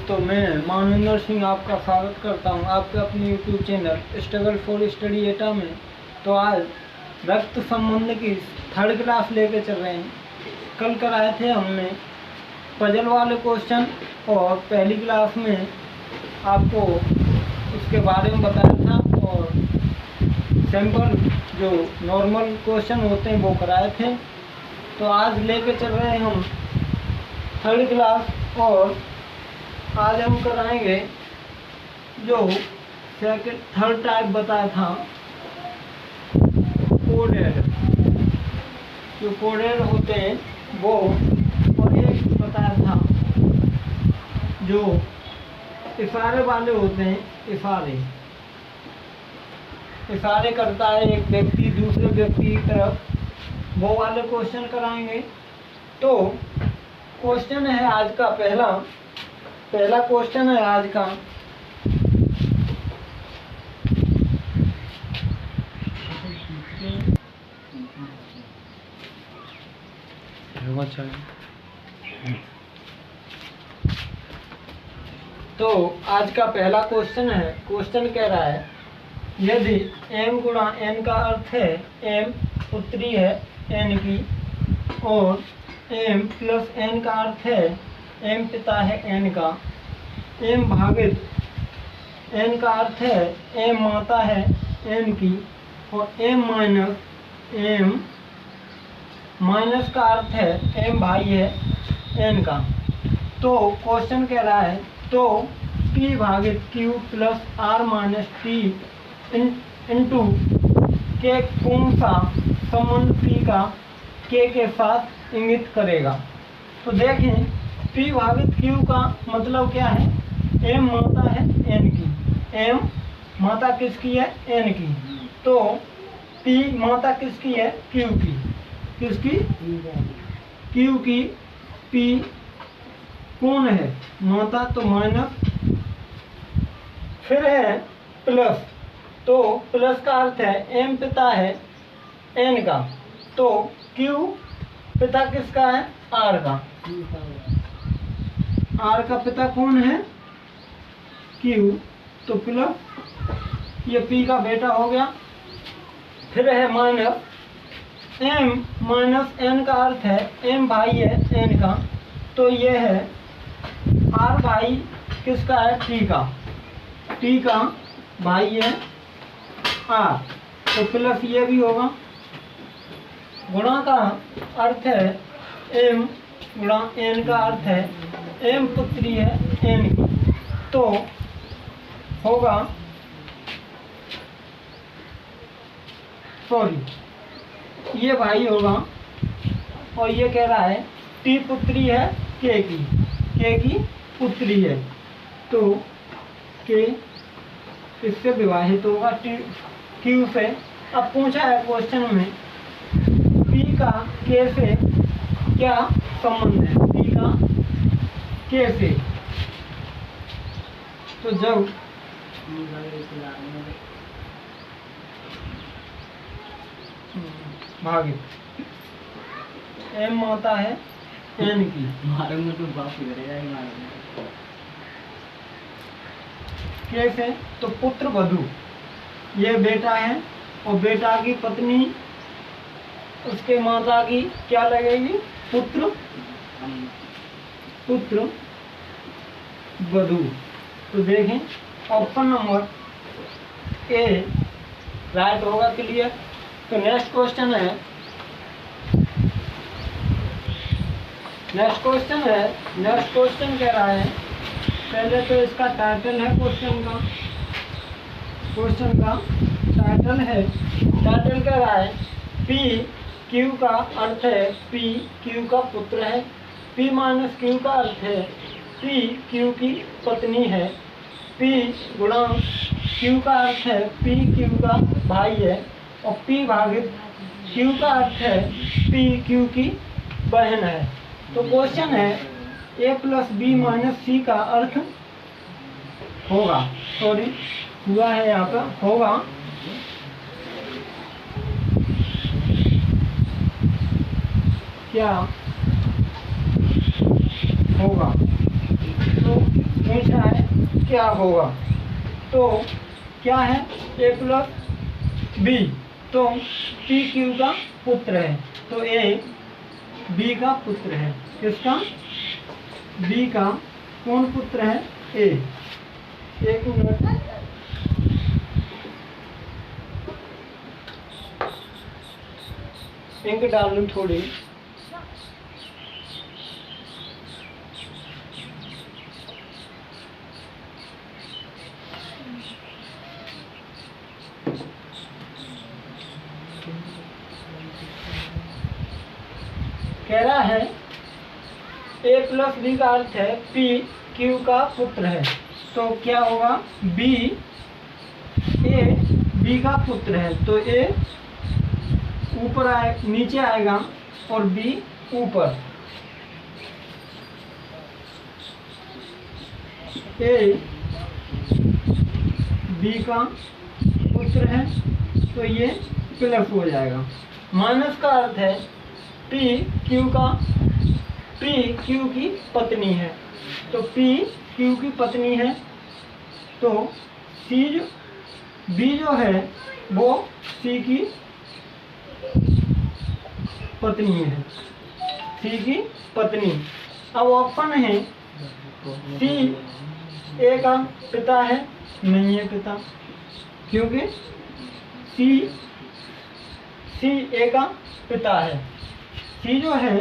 दोस्तों, मैं मानवेंद्र सिंह आपका स्वागत करता हूं आपके अपने YouTube channel struggle for study एटा में। तो आज रक्त संबंध की थर्ड क्लास लेके चल रहे हैं। कल कराए थे हमने पजल वाले क्वेश्चन और पहली क्लास में आपको उसके बारे में बताया था और सिंपल जो नॉर्मल क्वेश्चन होते हैं वो कराए थे। तो आज लेके चल रहे हैं हम थर्ड क्लास और आज हम कराएंगे जो थर्ड टाइप बताया था कोडेड, जो कोडेड होते हैं वो, और एक बताया था जो इशारे वाले होते हैं। इशारे करता है एक व्यक्ति दूसरे व्यक्ति की तरफ, वो वाले क्वेश्चन कराएंगे। तो क्वेश्चन है आज का पहला क्वेश्चन है आज का। तो आज का पहला क्वेश्चन है, क्वेश्चन कह रहा है यदि m गुणा n का अर्थ है m पुत्री है n की और m प्लस n का अर्थ है m पिता है n का, m भागित n का अर्थ है m माता है n की और m माइनस का अर्थ है m भाई है n का। तो क्वेश्चन कह रहा है तो p भागित q plus r minus t into k कौन सा संबंध p का k के साथ इंगित करेगा। तो देखें p भागित q का मतलब क्या है, m माता है n की, m माता किसकी है n की, तो p माता किसकी है q की, किसकी q की, p कौन है माता तो माइनस, फिर है प्लस, तो प्लस का अर्थ है m पिता है n का, तो q पिता किसका है r का, r का पिता कौन है q, तो प्लस ये p का बेटा हो गया। फिर है माइनस m माइनस n का अर्थ है m भाई है n का, तो ये है r भाई किसका है t का भाई है r, तो प्लस ये भी होगा। गुणा का अर्थ है m गुणा n का अर्थ है m पुत्री है n की, तो होगा ये भाई होगा और ये कह रहा है t पुत्री है k की पुत्री है, तो k इससे विभाजित होगा q से। अब पूछा है क्वेश्चन में p का k से क्या संबंध है, p का k से, तो जब भागित m माता है n की, कैसे, तो पुत्र वधू, ये बेटा है और बेटा की पत्नी उसके माता की क्या लगेगी पुत्र वधू। तो देखें ऑप्शन नंबर ए राइट होगा, क्लियर। तो नेक्स्ट क्वेश्चन कह रहा है, पहले तो इसका टाइटल है क्वेश्चन का टाइटल कह रहा है p q का अर्थ है p q का पुत्र है, p माइनस q का अर्थ है p q की पत्नी है, p गुणा q का अर्थ है p q का भाई है और p भागित q का अर्थ है p q की बहन है। तो क्वेश्चन है a plus b minus c का अर्थ होगा, सॉरी हुआ है यहाँ पर, होगा क्या होगा, तो पूछ रहा है क्या होगा। तो क्या है a प्लस बी, तो p q का पुत्र है, तो a b का पुत्र है। किसका? b का। कौन पुत्र है? a। एक मिनट, इंक डाल लूँ थोड़ी। कह रहा है a प्लस बी का अर्थ है p q का पुत्र है। तो क्या होगा? b a b का पुत्र है, तो a ऊपर आए, नीचे आएगा और b ऊपर। a b का पुत्र है, तो ये प्लस हो जाएगा। माइनस का अर्थ है p q की पत्नी है, तो p q की पत्नी है, तो b जो है वो c की पत्नी है, c की पत्नी। अब ऑप्शन है c a का पिता है, नहीं है पिता, क्योंकि c a का पिता है। c जो है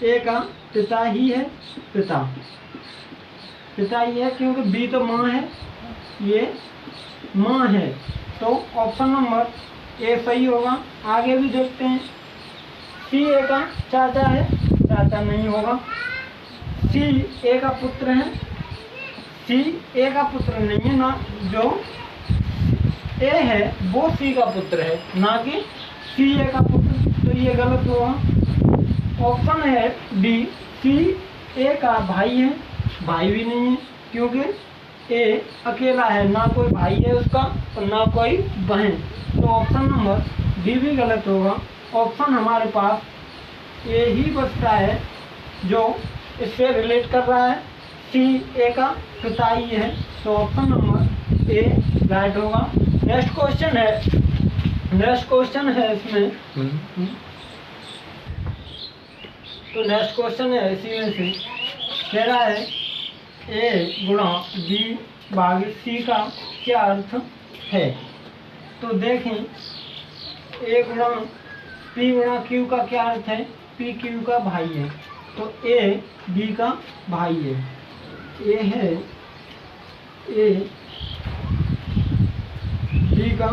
a का पिता ही है, पिता ही है, क्योंकि b तो माँ है, ये माँ है। तो ऑप्शन नंबर ए सही होगा। आगे भी देखते हैं। c a का चाचा है, चाचा नहीं होगा। c a का पुत्र है, c a का पुत्र नहीं है ना, जो a है वो c का पुत्र है, ना कि c a का पुत्र, तो ये गलत होगा। ऑप्शन है डी, c a का भाई है, भाई भी नहीं है, क्योंकि a अकेला है, ना कोई भाई है उसका और ना कोई बहन। तो ऑप्शन नंबर डी भी गलत होगा। ऑप्शन हमारे पास ए ही बचता है जो इससे रिलेट कर रहा है, c a का पिता ही है, तो ऑप्शन नंबर ए राइट होगा। नेक्स्ट क्वेश्चन है इसमें, तो नेक्स्ट क्वेश्चन है इसी में से। कह रहा है a गुणा b भागित c का क्या अर्थ है। तो देखें a गुणा p गुणा q का क्या अर्थ है। p q का भाई है, तो a b का भाई है। a है a b का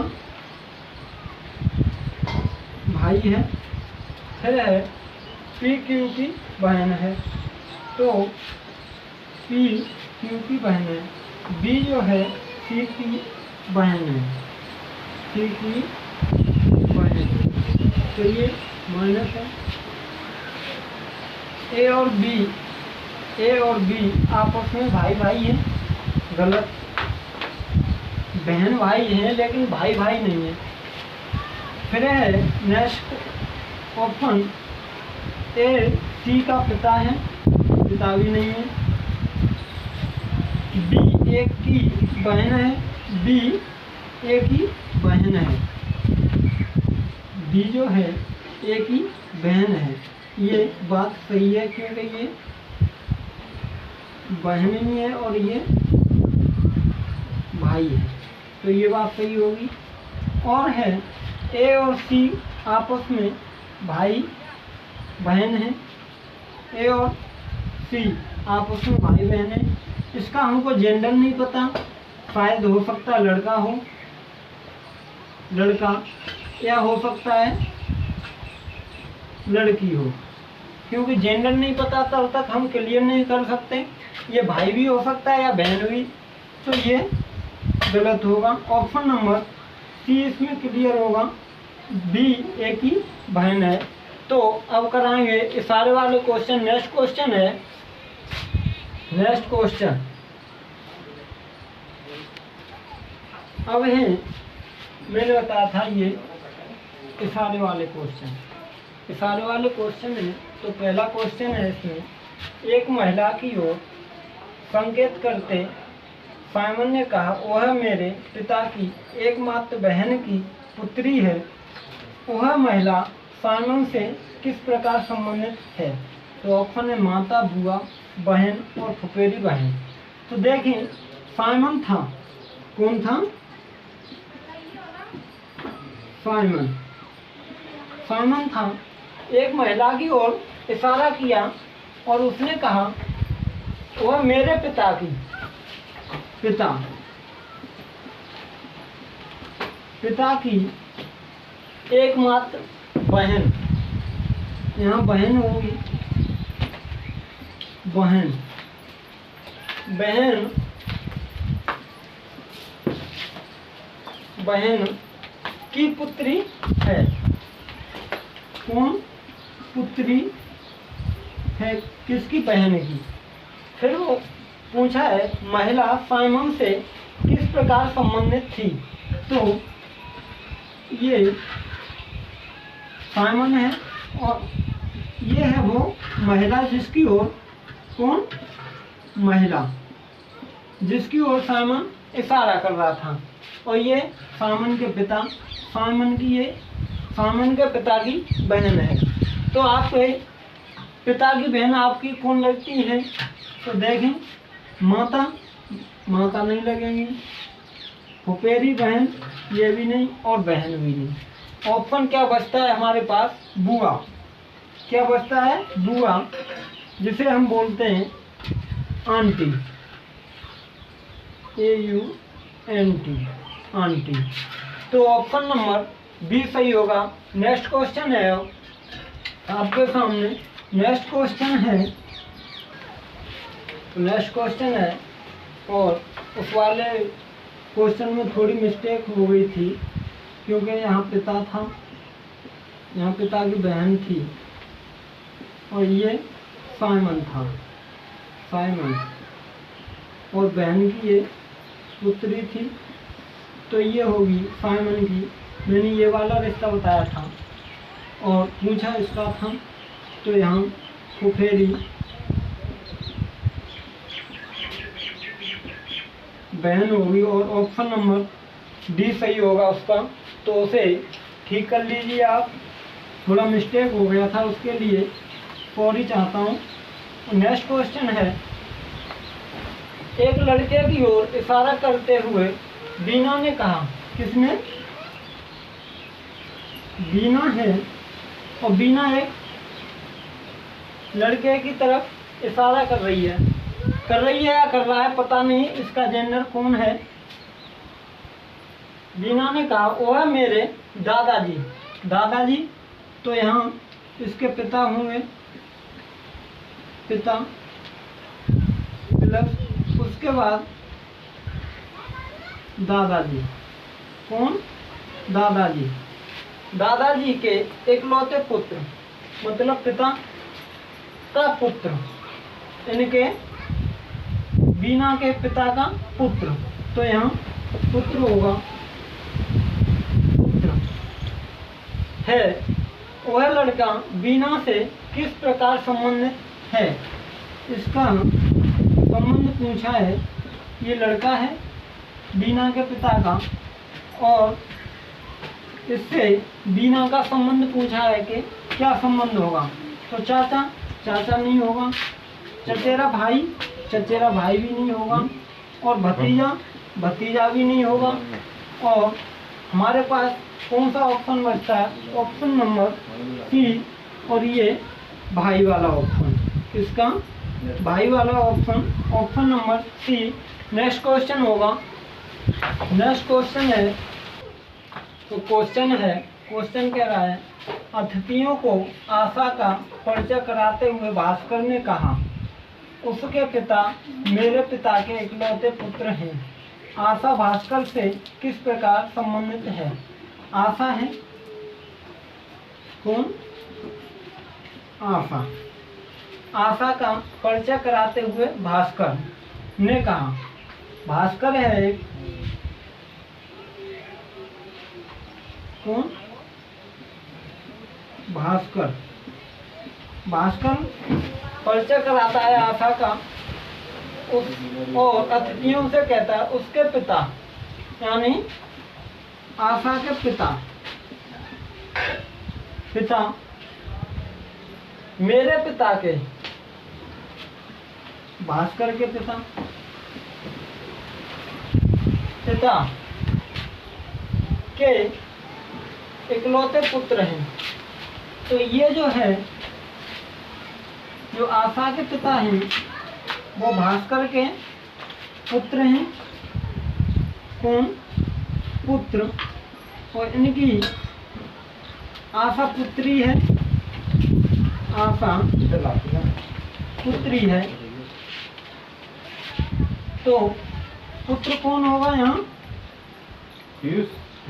भाई है। फिर है p q की बहन है, तो p q की बहन है। b जो है c की बहन है, c की बहन है, तो ये माइनस है। a और b आपस में भाई है, गलत। बहन भाई है लेकिन भाई नहीं है। फिर है नेक्स्ट ऑप्शन a c का पिता है, पिता भी नहीं है। b एक की बहन है, b एक की बहन है। b जो है एक ही बहन है, ये बात सही है, क्योंकि ये बहन नहीं है और ये भाई है, तो ये बात सही होगी। और है a और c आपस में भाई बहन है, a और c आपस में भाई बहन है। इसका हमको जेंडर नहीं पता, शायद हो सकता है लड़का हो, लड़का, या हो सकता है लड़की हो, क्योंकि जेंडर नहीं पता तब तक हम क्लियर नहीं कर सकते। ये भाई भी हो सकता है या बहन भी, तो ये गलत होगा। ऑप्शन नंबर सी इसमें क्लियर होगा, बी एक ही बहन है। तो अब कराएंगे इशारे वाले क्वेश्चन। नेक्स्ट क्वेश्चन है, नेक्स्ट क्वेश्चन अब है, मैंने बताया था ये इशारे वाले क्वेश्चन। इशारे वाले क्वेश्चन है, तो पहला क्वेश्चन है इसमें, एक महिला की ओर संकेत करते साइमन ने कहा, वह मेरे पिता की एकमात्र बहन की पुत्री है। वह महिला साइमन से किस प्रकार संबंधित है? तो ऑप्शन है माता, बुआ, बहन और फुफेरी बहन। तो देखें, साइमन था, कौन था? साइमन था। एक महिला की ओर इशारा किया और उसने कहा, वह मेरे पिता की पिता की एकमात्र बहन, यहाँ बहन होगी, बहन की पुत्री है। कौन पुत्री है? किसकी? बहन की। फिर वो पूछा है, महिला साइमन से किस प्रकार संबंधित थी? तो ये साइमन है और ये है वो महिला जिसकी ओर, कौन? महिला जिसकी ओर साइमन इशारा कर रहा था। और ये साइमन के पिता, साइमन के पिता की बहन है। तो आपके पिता की बहन आपकी कौन लगती है? तो देखें, माता नहीं लगेंगी, फुफेरी बहन ये भी नहीं और बहन भी नहीं। ऑप्शन क्या बचता है हमारे पास? बुआ। क्या बचता है? बुआ, जिसे हम बोलते हैं आंटी, AUNT, आंटी। तो ऑप्शन नंबर बी सही होगा। नेक्स्ट क्वेश्चन है आपके सामने, नेक्स्ट क्वेश्चन है और उस वाले क्वेश्चन में थोड़ी मिस्टेक हो गई थी, क्योंकि यहाँ पिता था, यहाँ पिता की बहन थी और ये साइमन था, और बहन की ये पुत्री थी। तो ये होगी साइमन की। मैंने ये वाला रिश्ता बताया था और पूछा इसका था, तो यहाँ फुफेरी बहन होगी और ऑप्शन नंबर डी सही होगा उसका। तो उसे ठीक कर लीजिए आप, थोड़ा मिस्टेक हो गया था, उसके लिए सॉरी चाहता हूँ। नेक्स्ट क्वेश्चन है, एक लड़के की ओर इशारा करते हुए बीना ने कहा, किसने? बीना है, और बीना एक लड़के की तरफ इशारा कर रही है या कर रहा है पता नहीं, इसका जेंडर कौन है। बीना ने कहा, वह मेरे दादाजी। तो यहाँ इसके पिता होंगे, पिता प्लस उसके बाद दादाजी। कौन? दादाजी के इकलौते पुत्र, मतलब पिता का पुत्र, इनके बीना के पिता का पुत्र। तो यहाँ पुत्र होगा, पुत्र है। वह लड़का बीना से किस प्रकार संबंधित है? इसका संबंध पूछा है, ये लड़का है बीना के पिता का, और इससे बीना का संबंध पूछा है कि क्या संबंध होगा। तो चाचा नहीं होगा, चचेरा भाई भी नहीं होगा, और भतीजा भी नहीं होगा। और हमारे पास कौन सा ऑप्शन बचता है? ऑप्शन नंबर सी, और ये भाई वाला ऑप्शन। किसका? भाई वाला option number C. Next question होगा, नेक्स्ट क्वेश्चन है, तो क्वेश्चन कह रहा है, अतिथियों को आशा का परिचय कराते हुए भास्कर ने कहा, उसके पिता मेरे पिता के इकलौते पुत्र हैं। आशा भास्कर से किस प्रकार संबंधित है? आशा है, कौन? आशा का परिचय कराते हुए भास्कर ने कहा, भास्कर है एक, कौन? भास्कर परिचय कराता है आशा का और अतिथियों से कहता है उसके पिता, यानी आशा के पिता मेरे पिता के, भास्कर के पिता के इकलौते पुत्र हैं। तो ये जो है, जो आशा के पिता हैं वो भास्कर के पुत्र हैं। कौन? पुत्र। और इनकी आशा पुत्री है, आशा पुत्री है। तो पुत्र कौन होगा यहाँ?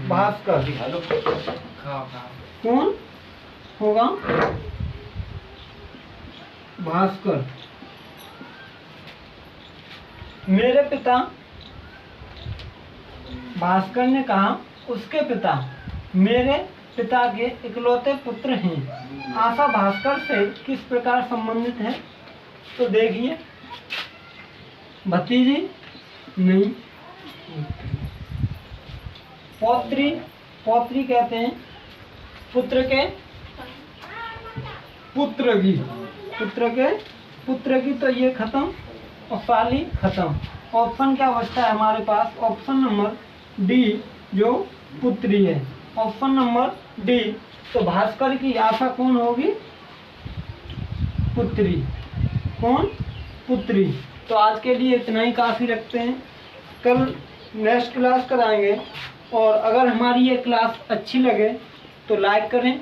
भास्कर। कौन होगा? भास्कर। मेरे पिता, भास्कर ने कहा उसके पिता मेरे पिता के इकलौते पुत्र हैं। आशा भास्कर से किस प्रकार संबंधित है? तो देखिए, भतीजी नहीं, पौत्री, पौत्री कहते हैं पुत्र के पुत्र की। तो ये खत्म और साली खत्म। ऑप्शन क्या बचता है हमारे पास? ऑप्शन नंबर डी, जो पुत्री है। Option number D. तो भास्कर की आशा कौन होगी? पुत्री। कौन? पुत्री। तो आज के लिए इतना ही काफ़ी रखते हैं। कल नेक्स्ट क्लास कराएंगे। और अगर हमारी ये क्लास अच्छी लगे तो लाइक करें,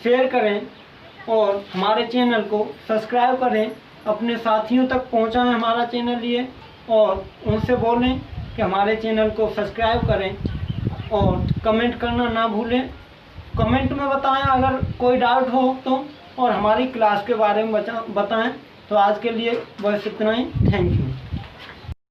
शेयर करें और हमारे चैनल को सब्सक्राइब करें। अपने साथियों तक पहुंचाएं हमारा चैनल ये, और उनसे बोलें कि हमारे चैनल को सब्सक्राइब करें। और कमेंट करना ना भूलें। कमेंट में बताएं अगर कोई डाउट हो तो, और हमारी क्लास के बारे में बताएं। तो आज के लिए बस इतना ही। Thank you.